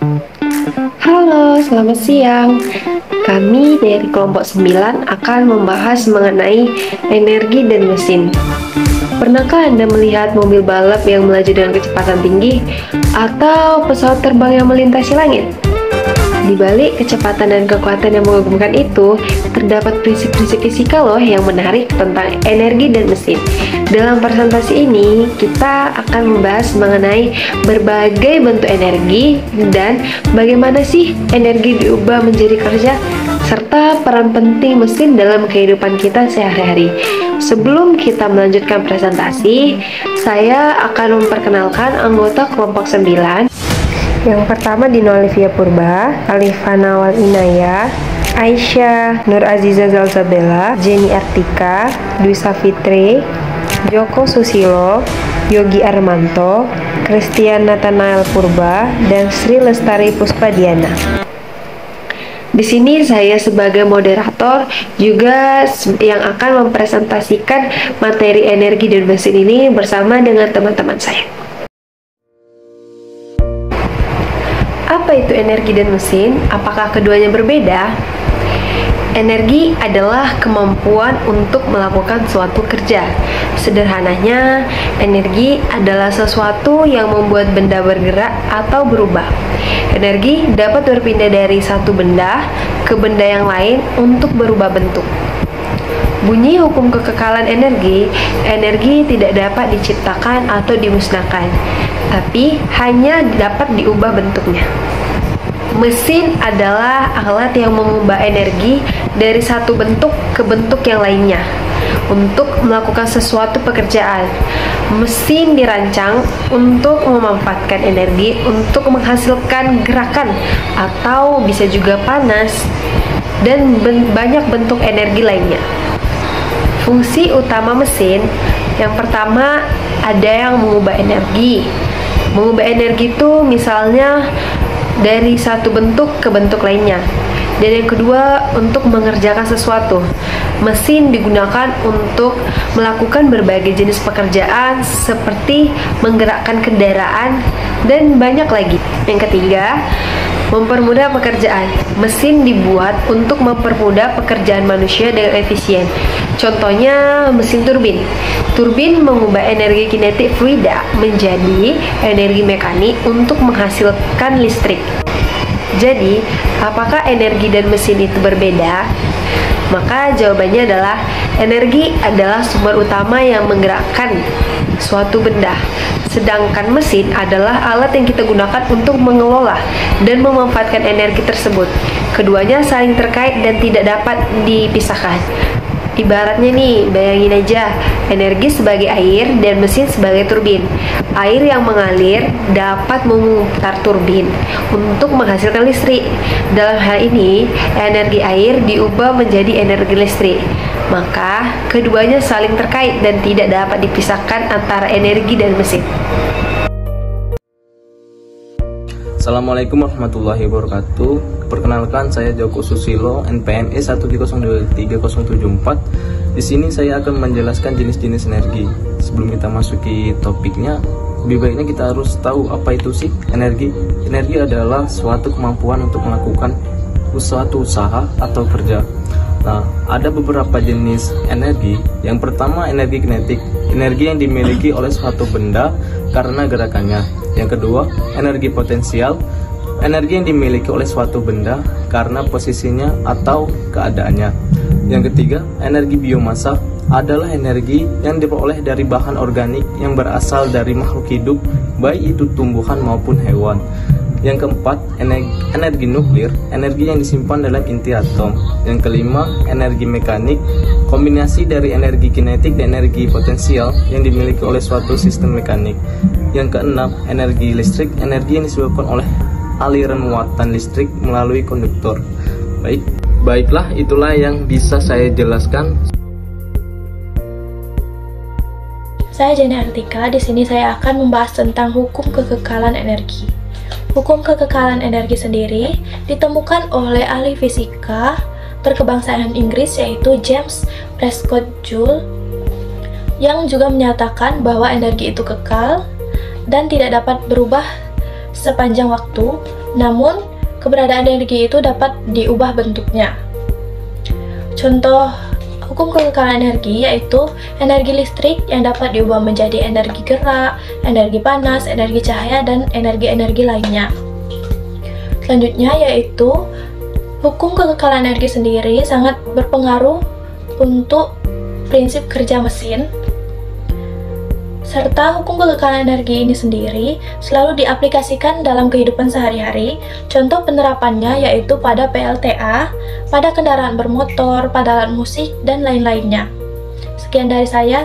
Halo, selamat siang. Kami dari kelompok 9 akan membahas mengenai energi dan mesin. Pernahkah Anda melihat mobil balap yang melaju dengan kecepatan tinggi atau pesawat terbang yang melintasi langit? Di balik kecepatan dan kekuatan yang mengagumkan itu, terdapat prinsip-prinsip fisika loh yang menarik tentang energi dan mesin. Dalam presentasi ini, kita akan membahas mengenai berbagai bentuk energi dan bagaimana sih energi diubah menjadi kerja, serta peran penting mesin dalam kehidupan kita sehari-hari. Sebelum kita melanjutkan presentasi, saya akan memperkenalkan anggota kelompok 9. Yang pertama Dino Olivia Purba, Alifa Nawal Inaya, Aisyah Nur Aziza Zalzabella, Jenny Artika, Dwi Safitri, Joko Susilo, Yogi Armanto, Christian Nathanael Purba, dan Sri Lestari Puspadiana. Di sini saya sebagai moderator juga yang akan mempresentasikan materi energi dan mesin ini bersama dengan teman-teman saya. Apa itu energi dan mesin? Apakah keduanya berbeda? Energi adalah kemampuan untuk melakukan suatu kerja. Sederhananya, energi adalah sesuatu yang membuat benda bergerak atau berubah. Energi dapat berpindah dari satu benda ke benda yang lain untuk berubah bentuk. Bunyi hukum kekekalan energi, energi tidak dapat diciptakan atau dimusnahkan, tapi hanya dapat diubah bentuknya. Mesin adalah alat yang mengubah energi dari satu bentuk ke bentuk yang lainnya untuk melakukan sesuatu pekerjaan. Mesin dirancang untuk memanfaatkan energi untuk menghasilkan gerakan atau bisa juga panas dan banyak bentuk energi lainnya. Fungsi utama mesin, yang pertama ada yang mengubah energi. Mengubah energi itu misalnya dari satu bentuk ke bentuk lainnya. Dan yang kedua, untuk mengerjakan sesuatu. Mesin digunakan untuk melakukan berbagai jenis pekerjaan seperti menggerakkan kendaraan dan banyak lagi. Yang ketiga, mempermudah pekerjaan. Mesin dibuat untuk mempermudah pekerjaan manusia dengan efisien. Contohnya mesin turbin. Turbin mengubah energi kinetik fluida menjadi energi mekanik untuk menghasilkan listrik. Jadi, apakah energi dan mesin itu berbeda? Maka jawabannya adalah energi adalah sumber utama yang menggerakkan suatu benda. Sedangkan mesin adalah alat yang kita gunakan untuk mengelola dan memanfaatkan energi tersebut. Keduanya saling terkait dan tidak dapat dipisahkan. Ibaratnya nih, bayangin aja, energi sebagai air dan mesin sebagai turbin. Air yang mengalir dapat memutar turbin untuk menghasilkan listrik. Dalam hal ini, energi air diubah menjadi energi listrik. Maka, keduanya saling terkait dan tidak dapat dipisahkan antara energi dan mesin. Assalamualaikum warahmatullahi wabarakatuh. Perkenalkan, saya Joko Susilo, NPM E1030374. Di sini saya akan menjelaskan jenis-jenis energi. Sebelum kita masuki topiknya, lebih baiknya kita harus tahu apa itu sih energi. Energi adalah suatu kemampuan untuk melakukan suatu usaha atau kerja. Nah, ada beberapa jenis energi. Yang pertama, energi kinetik. Energi yang dimiliki oleh suatu benda karena gerakannya. Yang kedua, energi potensial. Energi yang dimiliki oleh suatu benda karena posisinya atau keadaannya. Yang ketiga, energi biomassa adalah energi yang diperoleh dari bahan organik yang berasal dari makhluk hidup, baik itu tumbuhan maupun hewan. Yang keempat, energi nuklir, energi yang disimpan dalam inti atom. Yang kelima, energi mekanik, kombinasi dari energi kinetik dan energi potensial yang dimiliki oleh suatu sistem mekanik. Yang keenam, energi listrik, energi yang disebabkan oleh aliran muatan listrik melalui konduktor. Baiklah, itulah yang bisa saya jelaskan. Saya Jenny Artika. Di sini saya akan membahas tentang hukum kekekalan energi. Hukum kekekalan energi sendiri ditemukan oleh ahli fisika berkebangsaan Inggris yaitu James Prescott Joule, yang juga menyatakan bahwa energi itu kekal dan tidak dapat berubah sepanjang waktu namun keberadaan energi itu dapat diubah bentuknya. Contoh hukum kekekalan energi yaitu energi listrik yang dapat diubah menjadi energi gerak, energi panas, energi cahaya, dan energi-energi lainnya. Selanjutnya yaitu hukum kekekalan energi sendiri sangat berpengaruh untuk prinsip kerja mesin, serta hukum kekekalan energi ini sendiri selalu diaplikasikan dalam kehidupan sehari-hari. Contoh penerapannya yaitu pada PLTA, pada kendaraan bermotor, pada alat musik, dan lain-lainnya. Sekian dari saya.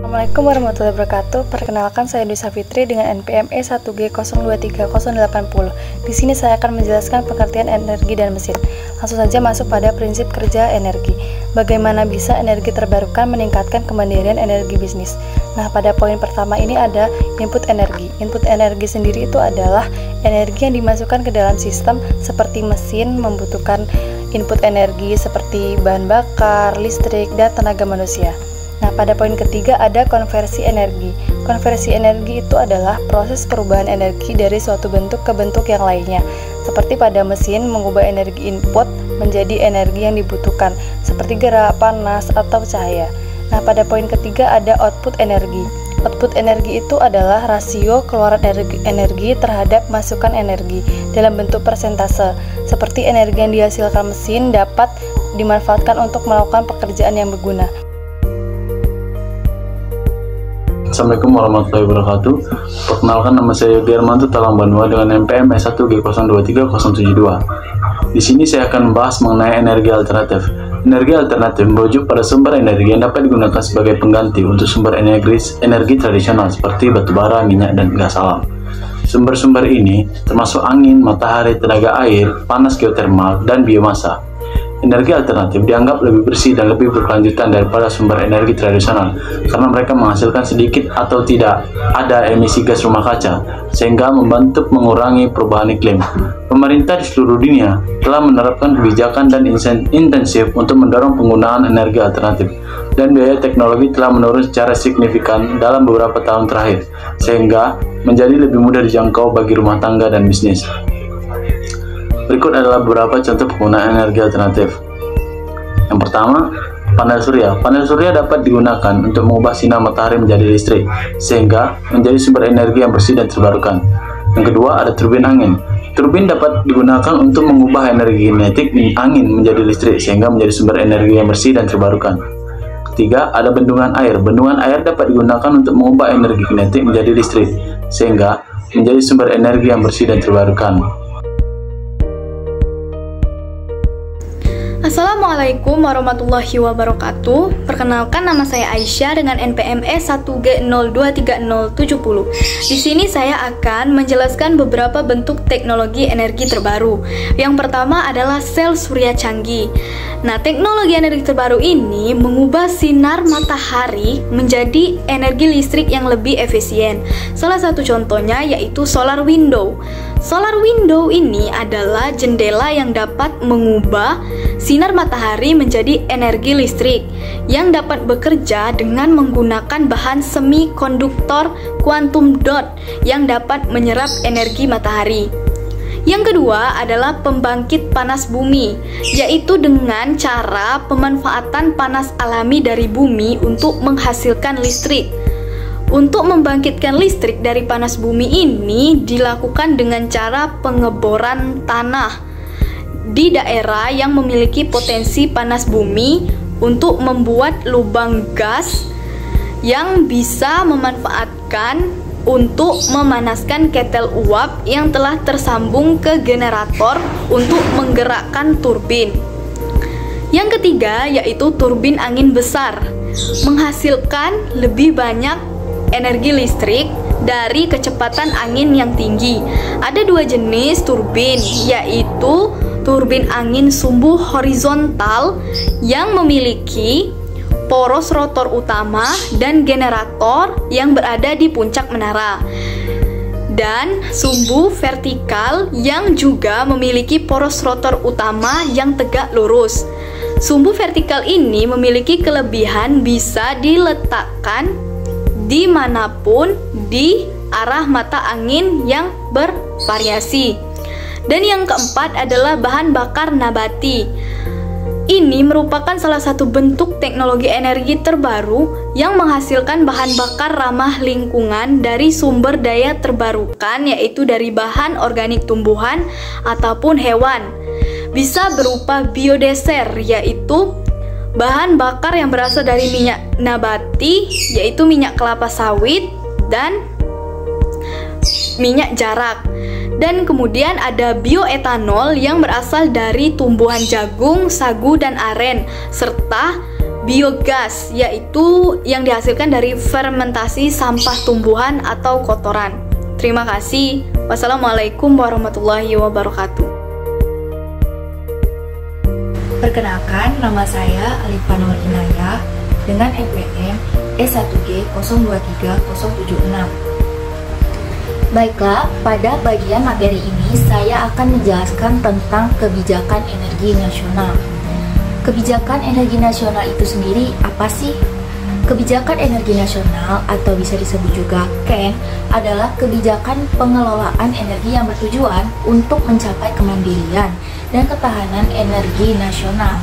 Assalamualaikum warahmatullahi wabarakatuh. Perkenalkan, saya Dwi Safitri dengan NPM E1G023080. Di sini saya akan menjelaskan pengertian energi dan mesin. Langsung saja masuk pada prinsip kerja energi. Bagaimana bisa energi terbarukan meningkatkan kemandirian energi bisnis. Nah, pada poin pertama ini ada input energi. Input energi sendiri itu adalah energi yang dimasukkan ke dalam sistem, seperti mesin membutuhkan input energi seperti bahan bakar, listrik, dan tenaga manusia. Nah, pada poin ketiga ada konversi energi. Konversi energi itu adalah proses perubahan energi dari suatu bentuk ke bentuk yang lainnya. Seperti pada mesin mengubah energi input menjadi energi yang dibutuhkan, seperti gerak, panas, atau cahaya. Nah, pada poin ketiga ada output energi. Output energi itu adalah rasio keluaran energi terhadap masukan energi dalam bentuk persentase. Seperti energi yang dihasilkan mesin dapat dimanfaatkan untuk melakukan pekerjaan yang berguna. Assalamualaikum warahmatullahi wabarakatuh. Perkenalkan, nama saya Yogi Armanto Talang Banua dengan NPM E1G023072. Di sini saya akan membahas mengenai energi alternatif. Energi alternatif merujuk pada sumber energi yang dapat digunakan sebagai pengganti untuk sumber energi tradisional seperti batubara, minyak, dan gas alam. Sumber-sumber ini termasuk angin, matahari, tenaga air, panas geotermal, dan biomasa. Energi alternatif dianggap lebih bersih dan lebih berkelanjutan daripada sumber energi tradisional karena mereka menghasilkan sedikit atau tidak ada emisi gas rumah kaca, sehingga membantu mengurangi perubahan iklim. Pemerintah di seluruh dunia telah menerapkan kebijakan dan intensif untuk mendorong penggunaan energi alternatif, dan biaya teknologi telah menurun secara signifikan dalam beberapa tahun terakhir, sehingga menjadi lebih mudah dijangkau bagi rumah tangga dan bisnis. Berikut adalah beberapa contoh penggunaan energi alternatif. Yang pertama, panel surya. Panel surya dapat digunakan untuk mengubah sinar matahari menjadi listrik, sehingga menjadi sumber energi yang bersih dan terbarukan. Yang kedua, ada turbin angin. Turbin dapat digunakan untuk mengubah energi kinetik angin menjadi listrik, sehingga menjadi sumber energi yang bersih dan terbarukan. Ketiga, ada bendungan air. Bendungan air dapat digunakan untuk mengubah energi kinetik menjadi listrik, sehingga menjadi sumber energi yang bersih dan terbarukan. Assalamualaikum warahmatullahi wabarakatuh. Perkenalkan, nama saya Aisyah dengan NPM E1G023070. Di sini saya akan menjelaskan beberapa bentuk teknologi energi terbaru. Yang pertama adalah sel surya canggih. Nah, teknologi energi terbaru ini mengubah sinar matahari menjadi energi listrik yang lebih efisien. Salah satu contohnya yaitu solar window. Solar window ini adalah jendela yang dapat mengubah sinar matahari menjadi energi listrik yang dapat bekerja dengan menggunakan bahan semikonduktor quantum dot yang dapat menyerap energi matahari. Yang kedua adalah pembangkit panas bumi, yaitu dengan cara pemanfaatan panas alami dari bumi untuk menghasilkan listrik. Untuk membangkitkan listrik dari panas bumi ini dilakukan dengan cara pengeboran tanah di daerah yang memiliki potensi panas bumi untuk membuat lubang gas yang bisa memanfaatkan untuk memanaskan ketel uap yang telah tersambung ke generator untuk menggerakkan turbin. Yang ketiga yaitu turbin angin besar, menghasilkan lebih banyak energi listrik dari kecepatan angin yang tinggi. Ada dua jenis turbin, yaitu turbin angin sumbu horizontal yang memiliki poros rotor utama dan generator yang berada di puncak menara, dan sumbu vertikal yang juga memiliki poros rotor utama yang tegak lurus. Sumbu vertikal ini memiliki kelebihan bisa diletakkan dimanapun di arah mata angin yang bervariasi. Dan yang keempat adalah bahan bakar nabati. Ini merupakan salah satu bentuk teknologi energi terbaru yang menghasilkan bahan bakar ramah lingkungan dari sumber daya terbarukan, yaitu dari bahan organik tumbuhan ataupun hewan. Bisa berupa biodiesel, yaitu bahan bakar yang berasal dari minyak nabati, yaitu minyak kelapa sawit dan minyak jarak. Dan kemudian ada bioetanol yang berasal dari tumbuhan jagung, sagu, dan aren, serta biogas, yaitu yang dihasilkan dari fermentasi sampah tumbuhan atau kotoran. Terima kasih. Wassalamualaikum warahmatullahi wabarakatuh. Perkenalkan, nama saya Alifa Nur Inayah dengan NPM E1G023076. Baiklah, pada bagian materi ini saya akan menjelaskan tentang kebijakan energi nasional. Kebijakan energi nasional itu sendiri apa sih? Kebijakan energi nasional atau bisa disebut juga KEN adalah kebijakan pengelolaan energi yang bertujuan untuk mencapai kemandirian dan ketahanan energi nasional.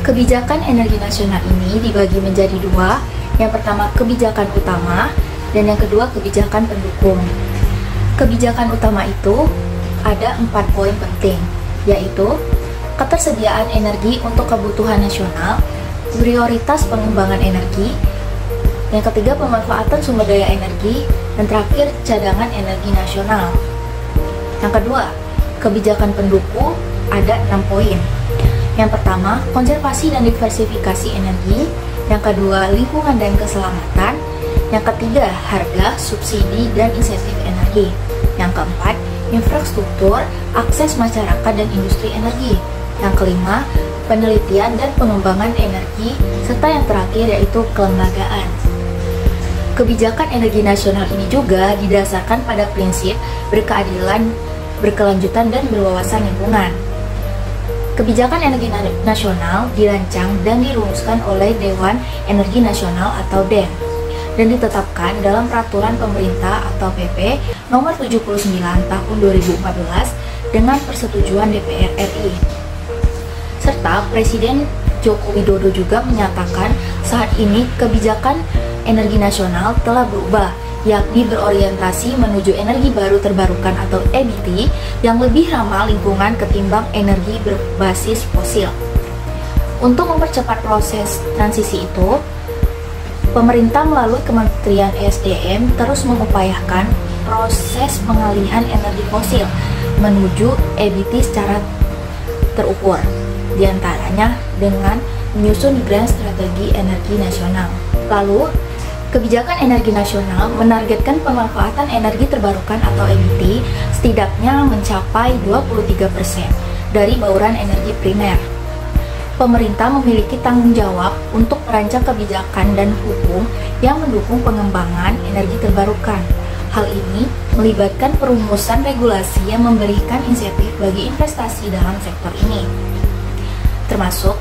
Kebijakan energi nasional ini dibagi menjadi dua. Yang pertama kebijakan utama dan yang kedua kebijakan pendukung. Kebijakan utama itu ada 4 poin penting, yaitu ketersediaan energi untuk kebutuhan nasional, prioritas pengembangan energi, yang ketiga pemanfaatan sumber daya energi, dan terakhir cadangan energi nasional. Yang kedua, kebijakan pendukung ada 6 poin. Yang pertama, konservasi dan diversifikasi energi, yang kedua, lingkungan dan keselamatan, yang ketiga, harga, subsidi, dan insentif energi. Yang keempat, infrastruktur, akses masyarakat dan industri energi. Yang kelima, penelitian dan pengembangan energi, serta yang terakhir yaitu kelembagaan. Kebijakan energi nasional ini juga didasarkan pada prinsip berkeadilan, berkelanjutan, dan berwawasan lingkungan. Kebijakan energi nasional dirancang dan dirumuskan oleh Dewan Energi Nasional atau DEN dan ditetapkan dalam Peraturan Pemerintah atau PP Nomor 79 Tahun 2014 dengan persetujuan DPR RI. Serta Presiden Joko Widodo juga menyatakan saat ini kebijakan energi nasional telah berubah, yakni berorientasi menuju energi baru terbarukan atau EBT yang lebih ramah lingkungan ketimbang energi berbasis fosil. Untuk mempercepat proses transisi itu, pemerintah melalui Kementerian ESDM terus mengupayakan proses pengalihan energi fosil menuju EBT secara terukur, diantaranya dengan menyusun Grand Strategi Energi Nasional. Lalu, kebijakan energi nasional menargetkan pemanfaatan energi terbarukan atau EBT setidaknya mencapai 23% dari bauran energi primer. Pemerintah memiliki tanggung jawab untuk merancang kebijakan dan hukum yang mendukung pengembangan energi terbarukan. Hal ini melibatkan perumusan regulasi yang memberikan insentif bagi investasi dalam sektor ini, termasuk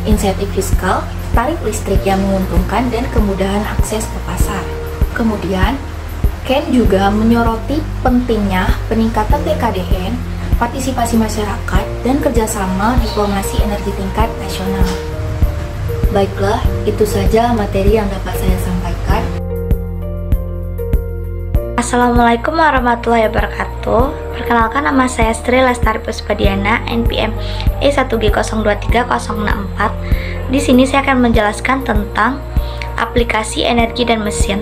insentif fiskal, tarif listrik yang menguntungkan, dan kemudahan akses ke pasar. Kemudian, KEN juga menyoroti pentingnya peningkatan TKDN, partisipasi masyarakat, dan kerjasama diplomasi energi tingkat nasional. Baiklah, itu saja materi yang dapat saya sampaikan. Assalamualaikum warahmatullahi wabarakatuh. Perkenalkan, nama saya Sri Lestari Puspadiana, NPM E1G023064. Di sini saya akan menjelaskan tentang aplikasi energi dan mesin.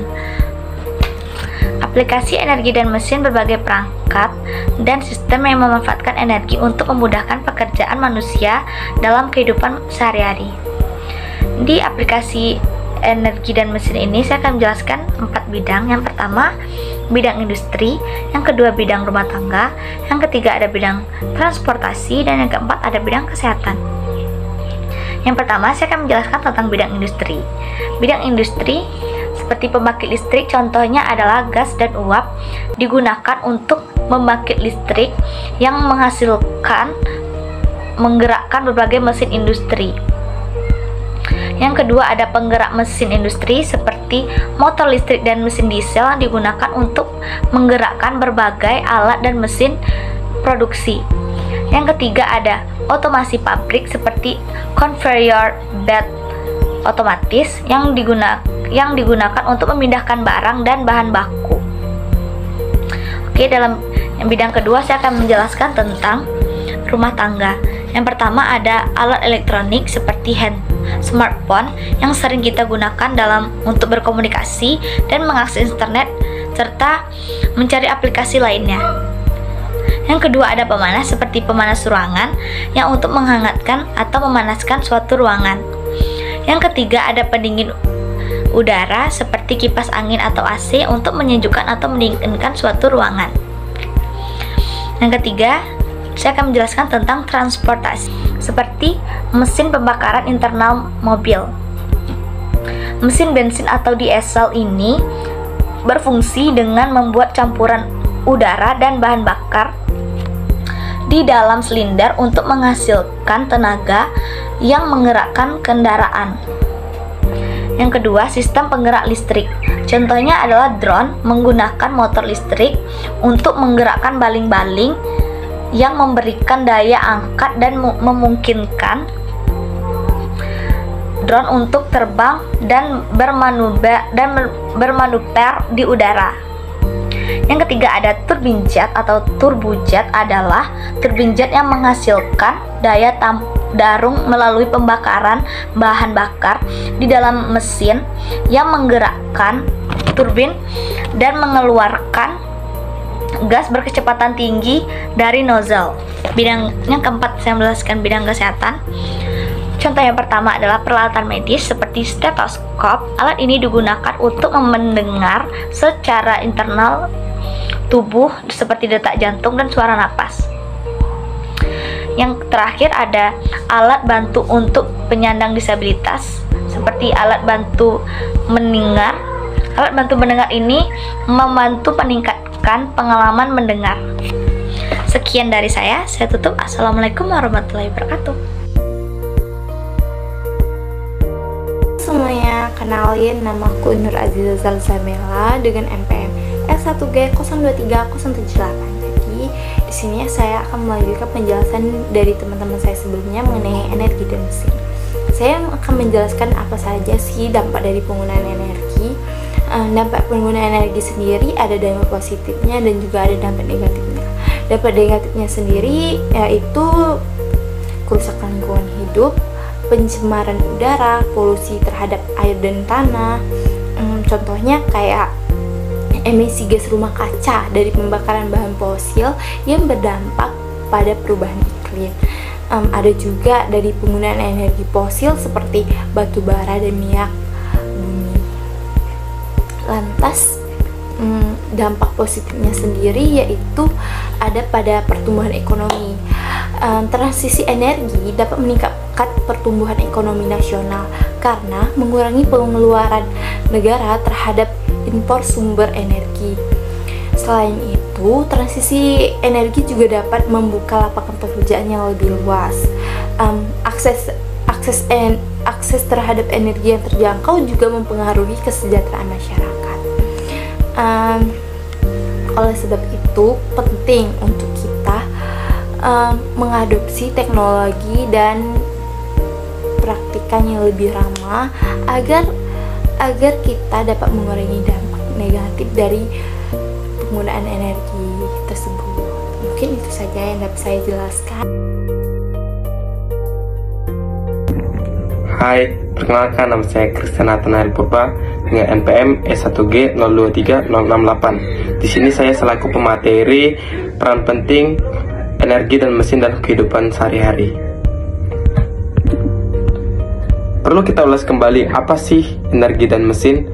Aplikasi energi dan mesin berbagai perangkat dan sistem yang memanfaatkan energi untuk memudahkan pekerjaan manusia dalam kehidupan sehari-hari. Di aplikasi energi dan mesin ini saya akan menjelaskan 4 bidang. Yang pertama, bidang industri, yang kedua bidang rumah tangga, yang ketiga ada bidang transportasi, dan yang keempat ada bidang kesehatan. Yang pertama, saya akan menjelaskan tentang bidang industri. Bidang industri seperti pembangkit listrik, contohnya adalah gas dan uap, digunakan untuk membangkit listrik yang menggerakkan berbagai mesin industri. Yang kedua ada penggerak mesin industri seperti seperti motor listrik dan mesin diesel yang digunakan untuk menggerakkan berbagai alat dan mesin produksi. Yang ketiga ada otomasi pabrik seperti conveyor belt otomatis yang digunakan untuk memindahkan barang dan bahan baku. Oke, dalam bidang kedua saya akan menjelaskan tentang rumah tangga. Yang pertama ada alat elektronik seperti smartphone yang sering kita gunakan untuk berkomunikasi dan mengakses internet serta mencari aplikasi lainnya. Yang kedua ada pemanas seperti pemanas ruangan yang untuk menghangatkan atau memanaskan suatu ruangan. Yang ketiga ada pendingin udara seperti kipas angin atau AC untuk menyejukkan atau mendinginkan suatu ruangan. Yang ketiga, saya akan menjelaskan tentang transportasi seperti mesin pembakaran internal mobil. Mesin bensin atau diesel ini berfungsi dengan membuat campuran udara dan bahan bakar di dalam silinder untuk menghasilkan tenaga yang menggerakkan kendaraan. Yang kedua, sistem penggerak listrik. Contohnya adalah drone menggunakan motor listrik untuk menggerakkan baling-baling yang memberikan daya angkat dan memungkinkan drone untuk terbang dan bermanuver di udara. Yang ketiga ada turbin jet atau turbojet adalah turbin jet yang menghasilkan daya darung melalui pembakaran bahan bakar di dalam mesin yang menggerakkan turbin dan mengeluarkan gas berkecepatan tinggi dari nozzle. Bidang yang keempat saya menjelaskan bidang kesehatan. Contoh yang pertama adalah peralatan medis seperti stetoskop. Alat ini digunakan untuk mendengar secara internal tubuh seperti detak jantung dan suara napas. Yang terakhir ada alat bantu untuk penyandang disabilitas seperti alat bantu mendengar. Alat bantu mendengar ini membantu meningkatkan pengalaman mendengar. Sekian dari saya tutup. Assalamualaikum warahmatullahi wabarakatuh. Semuanya, kenalin namaku Nur Aziza Zalzamela dengan NPM S1G023078. Jadi di sini saya akan melanjutkan penjelasan dari teman-teman saya sebelumnya mengenai energi dan mesin. Saya akan menjelaskan apa saja sih dampak dari penggunaan energi. Dampak penggunaan energi sendiri ada dampak positifnya dan juga ada dampak negatifnya. Dampak negatifnya sendiri yaitu kerusakan lingkungan hidup, pencemaran udara, polusi terhadap air dan tanah. Contohnya kayak emisi gas rumah kaca dari pembakaran bahan fosil yang berdampak pada perubahan iklim. Ada juga dari penggunaan energi fosil seperti batu bara dan minyak bumi. Lantas dampak positifnya sendiri yaitu ada pada pertumbuhan ekonomi. Transisi energi dapat meningkatkan pertumbuhan ekonomi nasional karena mengurangi pengeluaran negara terhadap impor sumber energi. Selain itu, transisi energi juga dapat membuka lapangan pekerjaan yang lebih luas. Akses terhadap energi yang terjangkau juga mempengaruhi kesejahteraan masyarakat. Oleh sebab itu, penting untuk kita mengadopsi teknologi dan praktikan yang lebih ramah agar kita dapat mengurangi dampak negatif dari penggunaan energi tersebut. Mungkin itu saja yang dapat saya jelaskan. Hai, perkenalkan nama saya Kristiana Tenari Purba dengan NPM S1G023068. Di sini saya selaku pemateri peran penting energi dan mesin dalam kehidupan sehari-hari. Perlu kita ulas kembali apa sih energi dan mesin?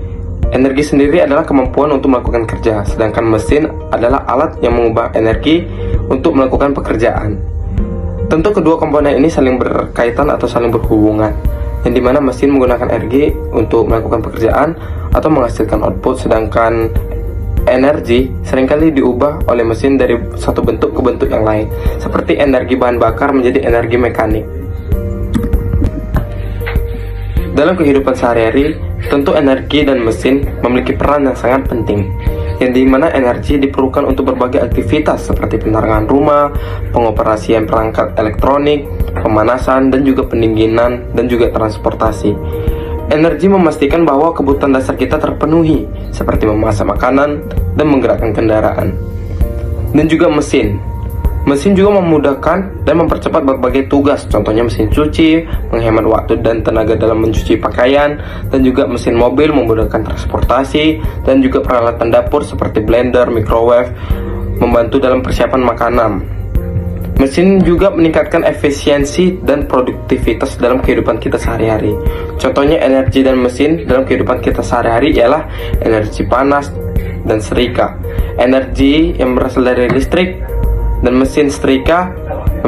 Energi sendiri adalah kemampuan untuk melakukan kerja, sedangkan mesin adalah alat yang mengubah energi untuk melakukan pekerjaan. Tentu kedua komponen ini saling berkaitan atau saling berhubungan, yang dimana mesin menggunakan energi untuk melakukan pekerjaan atau menghasilkan output, sedangkan energi seringkali diubah oleh mesin dari satu bentuk ke bentuk yang lain, seperti energi bahan bakar menjadi energi mekanik. Dalam kehidupan sehari-hari, Tentu energi dan mesin memiliki peran yang sangat penting, yang dimana energi diperlukan untuk berbagai aktivitas seperti penerangan rumah, pengoperasian perangkat elektronik, pemanasan, dan juga pendinginan, dan juga transportasi. Energi memastikan bahwa kebutuhan dasar kita terpenuhi, seperti memasak makanan dan menggerakkan kendaraan. Dan juga mesin. Mesin juga memudahkan dan mempercepat berbagai tugas, contohnya mesin cuci, menghemat waktu dan tenaga dalam mencuci pakaian, dan juga mesin mobil memudahkan transportasi, dan juga peralatan dapur seperti blender, microwave, membantu dalam persiapan makanan. Mesin juga meningkatkan efisiensi dan produktivitas dalam kehidupan kita sehari-hari. Contohnya energi dan mesin dalam kehidupan kita sehari-hari ialah energi panas dan setrika. Energi yang berasal dari listrik dan mesin setrika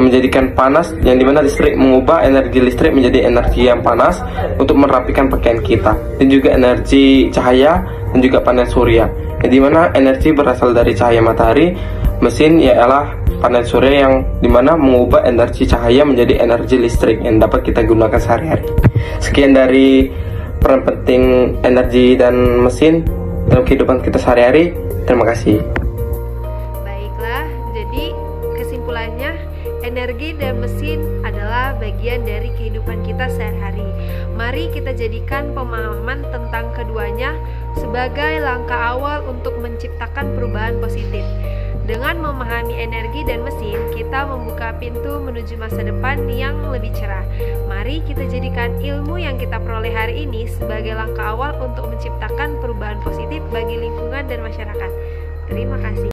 menjadikan panas, yang dimana listrik mengubah energi listrik menjadi energi yang panas untuk merapikan pakaian kita. Dan juga energi cahaya dan juga panel surya, yang dimana energi berasal dari cahaya matahari. Mesin ialah panel surya yang dimana mengubah energi cahaya menjadi energi listrik yang dapat kita gunakan sehari-hari. Sekian dari peran penting energi dan mesin dalam kehidupan kita sehari-hari. Terima kasih. Baiklah, jadi kesimpulannya, energi dan mesin adalah bagian dari kehidupan kita sehari-hari. Mari kita jadikan pemahaman tentang keduanya sebagai langkah awal untuk menciptakan perubahan positif. Dengan memahami energi dan mesin, kita membuka pintu menuju masa depan yang lebih cerah. Mari kita jadikan ilmu yang kita peroleh hari ini sebagai langkah awal untuk menciptakan perubahan positif bagi lingkungan dan masyarakat. Terima kasih.